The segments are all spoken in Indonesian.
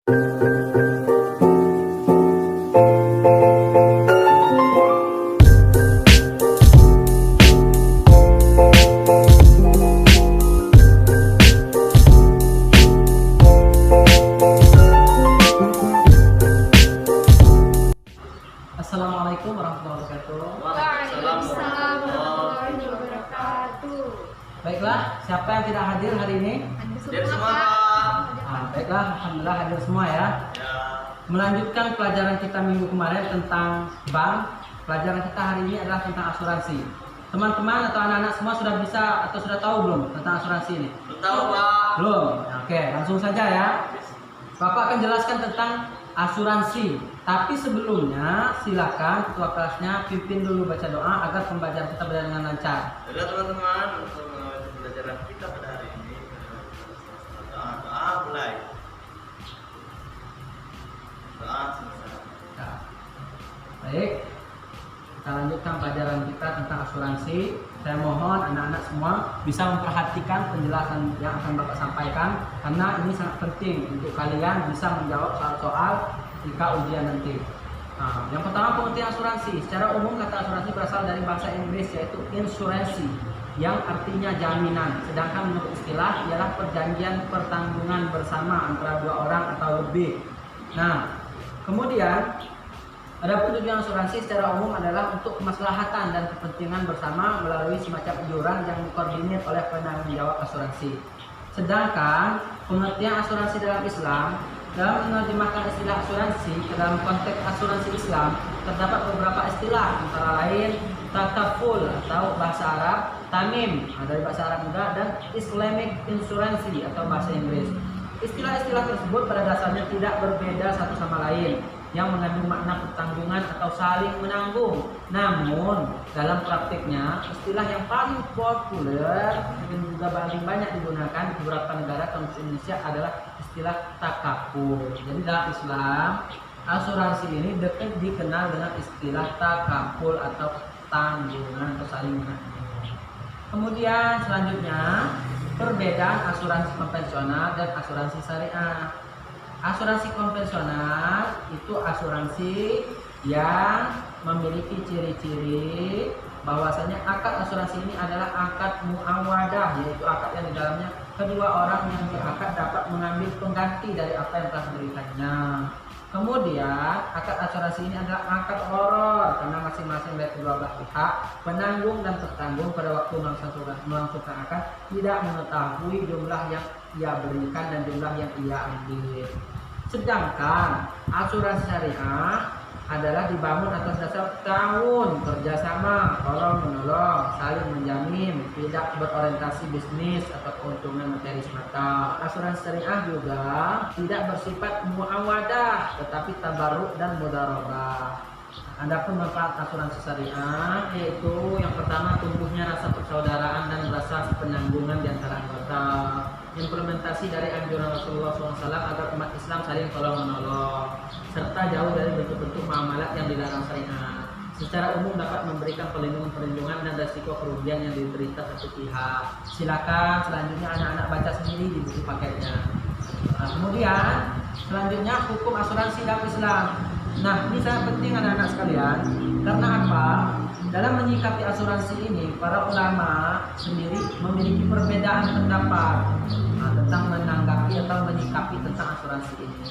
Assalamualaikum warahmatullahi wabarakatuh. Waalaikumsalam warahmatullahi wabarakatuh. Baiklah, siapa yang tidak hadir hari ini? Hadir semua, Pak. Baiklah, alhamdulillah hadir semua ya. Melanjutkan pelajaran kita minggu kemarin tentang bank. Pelajaran kita hari ini adalah tentang asuransi. Teman-teman atau anak-anak semua sudah bisa atau sudah tahu belum tentang asuransi ini? Tahu, Pak. Belum? Oke, langsung saja ya. Bapak akan jelaskan tentang asuransi. Tapi sebelumnya silakan ketua kelasnya pimpin dulu baca doa agar pembelajaran kita berjalan dengan lancar. Jadi teman-teman, untuk mengawali pembelajaran kita pada hari ini, doa mulai. Doa selesai. Nah, baik, kita lanjutkan pelajaran kita tentang asuransi. Saya mohon anak-anak semua bisa memperhatikan penjelasan yang akan Bapak sampaikan, karena ini sangat penting untuk kalian bisa menjawab soal-soal ketika ujian nanti. Nah, yang pertama, pengertian asuransi. Secara umum kata asuransi berasal dari bahasa Inggris yaitu insuransi, yang artinya jaminan. Sedangkan menurut istilah ialah perjanjian pertanggungan bersama antara dua orang atau lebih. Nah, kemudian adapun tujuan asuransi secara umum adalah untuk kemaslahatan dan kepentingan bersama melalui semacam iuran yang dikoordinir oleh penanggung jawab asuransi. Sedangkan pengertian asuransi dalam Islam, dalam menerjemahkan istilah asuransi ke dalam konteks asuransi Islam, terdapat beberapa istilah, antara lain takaful atau bahasa Arab, tamim dari bahasa Arab juga, dan Islamic insurance atau bahasa Inggris. Istilah-istilah tersebut pada dasarnya tidak berbeda satu sama lain, yang mengandung makna pertanggungan atau saling menanggung. Namun dalam praktiknya istilah yang paling populer dan juga paling banyak digunakan di beberapa negara termasuk Indonesia adalah istilah takaful. Jadi dalam Islam asuransi ini dekat dikenal dengan istilah takaful atau tanggungan atau saling menanggung. Kemudian selanjutnya perbedaan asuransi konvensional dan asuransi syariah. Asuransi konvensional itu asuransi yang memiliki ciri-ciri bahwasanya akad asuransi ini adalah akad muawadah, yaitu akad yang di dalamnya kedua orang yang berakad dapat mengambil pengganti dari apa yang telah diberikannya. Kemudian akad asuransi ini adalah akad gharar, karena masing-masing dari kedua belah pihak, penanggung dan tertanggung pada waktu melangsungkan akad tidak mengetahui jumlah yang ia berikan dan jumlah yang ia ambil. Sedangkan asuransi syariah adalah dibangun atas dasar tahun kerjasama, tolong menolong, saling menjamin, tidak berorientasi bisnis atau keuntungan materi semata. Asuransi syariah juga tidak bersifat muawadah, tetapi tabarruk dan mudharabah. Adapun manfaat asuransi syariah yaitu yang pertama, tumbuhnya rasa persaudaraan dan rasa penanggungan di antara anggota. Implementasi dari anjuran Rasulullah SAW agar umat Islam saling tolong menolong, serta jauh dari bentuk-bentuk muamalat yang dilarang syariah. Secara umum dapat memberikan perlindungan dan resiko kerugian yang diderita satu pihak. Silakan selanjutnya anak-anak baca sendiri di buku paketnya. Nah, kemudian selanjutnya hukum asuransi dalam Islam. Nah, ini sangat penting anak-anak sekalian. Karena apa? Dalam menyikapi asuransi ini, para ulama sendiri memiliki perbedaan pendapat tentang menanggapi atau menyikapi tentang asuransi ini.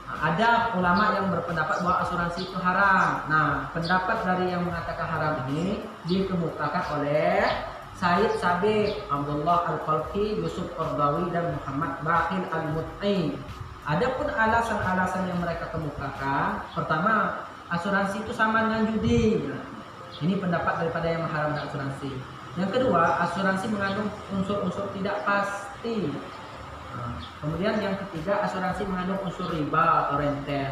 Ada ulama yang berpendapat bahwa asuransi itu haram. Nah, pendapat dari yang mengatakan haram ini dikemukakan oleh Said Sabiq, Abdullah Al-Khalqi, Yusuf Qardawi, dan Muhammad Bakhil Al-Mut'i. Adapun alasan-alasan yang mereka kemukakan, pertama, asuransi itu sama dengan judi. Ini pendapat daripada yang mengharamkan asuransi. Yang kedua, asuransi mengandung unsur-unsur tidak pasti. Kemudian yang ketiga, asuransi mengandung unsur riba atau renten.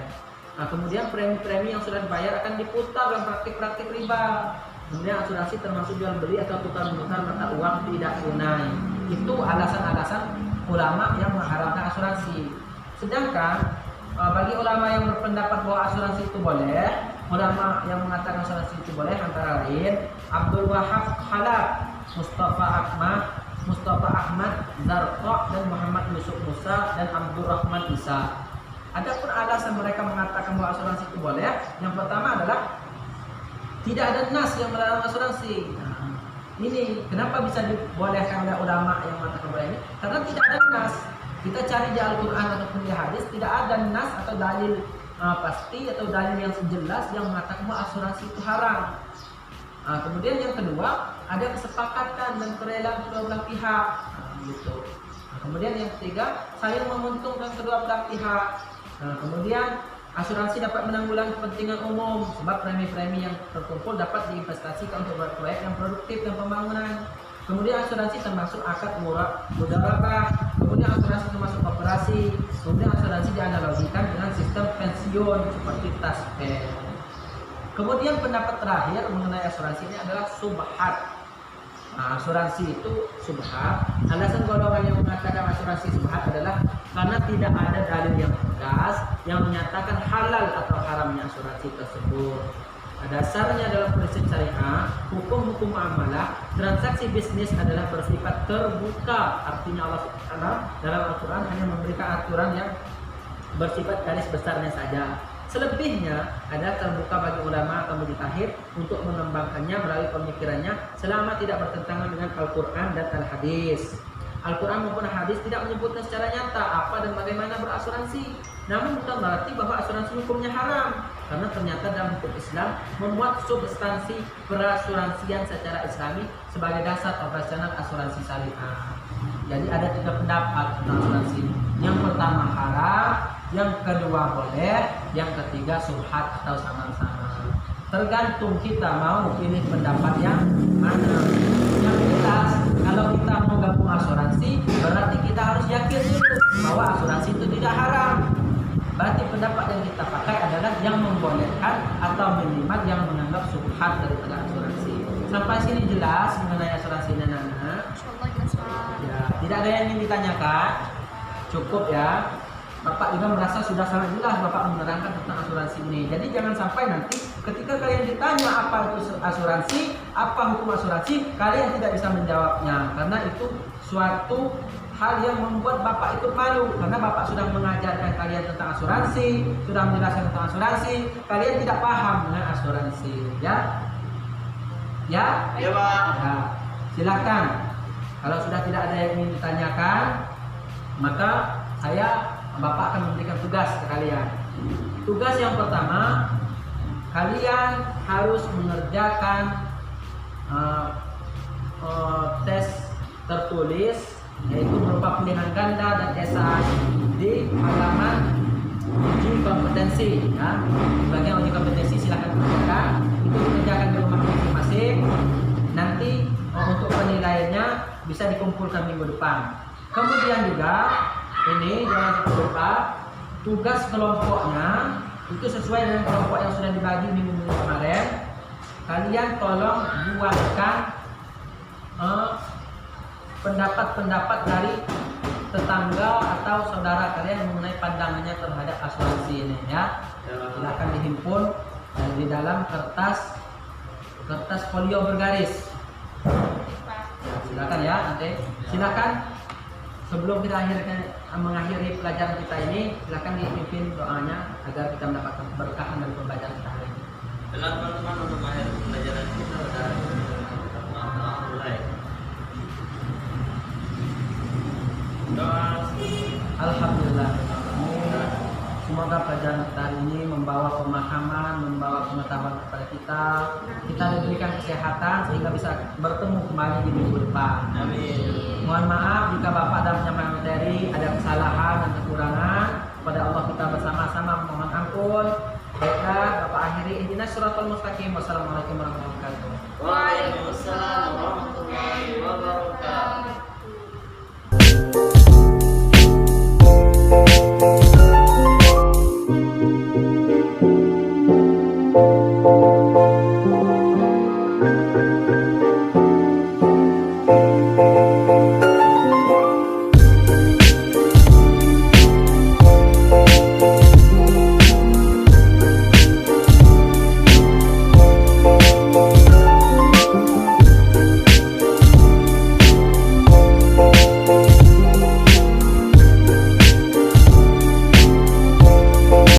Nah, kemudian premi-premi yang sudah dibayar akan diputar dalam praktik-praktik riba. Kemudian asuransi termasuk jual beli atau tukar-menukar mata uang tidak tunai. Itu alasan-alasan ulama yang mengharamkan asuransi. Sedangkan bagi ulama yang berpendapat bahwa asuransi itu boleh, ulama yang mengatakan asuransi itu boleh antara lain Abdul Wahab Khalaf, Mustafa Ahmad Zarqa, dan Muhammad Yusuf Musa, dan Abdurrahman Isa. Adapun alasan mereka mengatakan bahwa asuransi itu boleh, yang pertama adalah tidak ada nas yang melarang asuransi. Nah, ini kenapa bisa dibolehkan oleh ulama yang mengatakan boleh ini? Karena tidak ada nas. Kita cari di Al-Quran ataupun di hadis, tidak ada nas atau dalil pasti atau dalil yang jelas yang mengatakan bahwa asuransi itu haram. Kemudian yang kedua, ada kesepakatan dan kerelaan kedua belah pihak. Gitu. Kemudian yang ketiga, saling menguntungkan kedua belah pihak. Kemudian asuransi dapat menanggulangi kepentingan umum sebab premi-premi yang terkumpul dapat diinvestasikan untuk proyek yang produktif dan pembangunan. Kemudian asuransi termasuk akad mudharabah. Kemudian asuransi termasuk operasi. Kemudian asuransi dianalogikan dengan sistem pensiun seperti taspen. Kemudian pendapat terakhir mengenai asuransi ini adalah subhat. Asuransi itu subhat. Alasan golongan yang mengatakan asuransi subhat adalah karena tidak ada dalil yang tegas yang menyatakan halal atau haramnya asuransi tersebut. Dasarnya dalam prinsip syariah, hukum-hukum muamalah, transaksi bisnis adalah bersifat terbuka. Artinya Allah Subhanahu dalam Al-Quran hanya memberikan aturan yang bersifat garis besarnya saja. Selebihnya adalah terbuka bagi ulama atau mujtahid untuk mengembangkannya melalui pemikirannya selama tidak bertentangan dengan Al-Quran dan Al-Hadis. Al-Quran maupun hadis tidak menyebutkan secara nyata apa dan bagaimana berasuransi. Namun bukan berarti bahwa asuransi hukumnya haram, karena ternyata dalam hukum Islam memuat substansi perasuransian secara Islami sebagai dasar operasional asuransi syariah. Jadi ada 3 pendapat tentang asuransi. Yang pertama haram, yang kedua boleh, yang ketiga subhat atau sama-sama. Tergantung kita mau pilih pendapat yang mana. Yang jelas, kalau kita mau gabung asuransi, berarti kita harus yakin dulu bahwa asuransi itu tidak haram. Berarti pendapat yang kita pakai adalah yang membolehkan atau minimal yang menganggap subhat daripada asuransi. Sampai sini jelas mengenai asuransi dan anak. Insyaallah jelas Pak. Ya, tidak ada yang ingin ditanyakan. Cukup ya. Bapak juga merasa sudah sangat jelas Bapak menerangkan tentang asuransi ini. Jadi jangan sampai nanti ketika kalian ditanya apa itu asuransi, apa hukum asuransi, kalian tidak bisa menjawabnya. Karena itu suatu hal yang membuat Bapak ikut malu. Karena Bapak sudah mengajarkan kalian tentang asuransi, sudah menjelaskan tentang asuransi, kalian tidak paham dengan asuransi. Ya? Ya? Ya, Pak. Ya. Silakan. Kalau sudah tidak ada yang ingin ditanyakan, maka Bapak akan memberikan tugas ke kalian. Tugas yang pertama, kalian harus mengerjakan tes tertulis, yaitu berupa pilihan ganda dan esai di halaman uji kompetensi. Ya. Bagian uji kompetensi silakan kerjakan. Itu dikerjakan di rumah masing-masing. Nanti untuk penilaiannya bisa dikumpulkan minggu depan. Kemudian juga ini jangan lupa tugas kelompoknya itu sesuai dengan kelompok yang sudah dibagi minggu kemarin. Kalian tolong buatkan pendapat-pendapat dari tetangga atau saudara kalian mengenai pandangannya terhadap asuransi ini ya. Silakan dihimpun di dalam kertas folio bergaris. Ya, silakan ya nanti. Silakan sebelum kita mengakhiri pelajaran kita ini, silakan dipimpin doanya agar kita mendapatkan keberkahan dari pembelajaran kita hari ini. Baiklah teman-teman, untuk mengakhiri pembelajaran kita dari mulai. Doa. Alhamdulillah. Semoga pelajaran kita hari ini membawa pemahaman, membawa pengetahuan kepada kita. Kita diberikan kesehatan sehingga bisa bertemu kembali di minggu depan. Amin. Mohon maaf jika Bapak dalam menyampaikan materi ada kesalahan dan kekurangan. Pada Allah kita bersama-sama mohon ampun. Baiklah, Bapak akhiri ihdinas siratal mustaqim. Wassalamualaikum warahmatullahi wabarakatuh. Waalaikumsalam.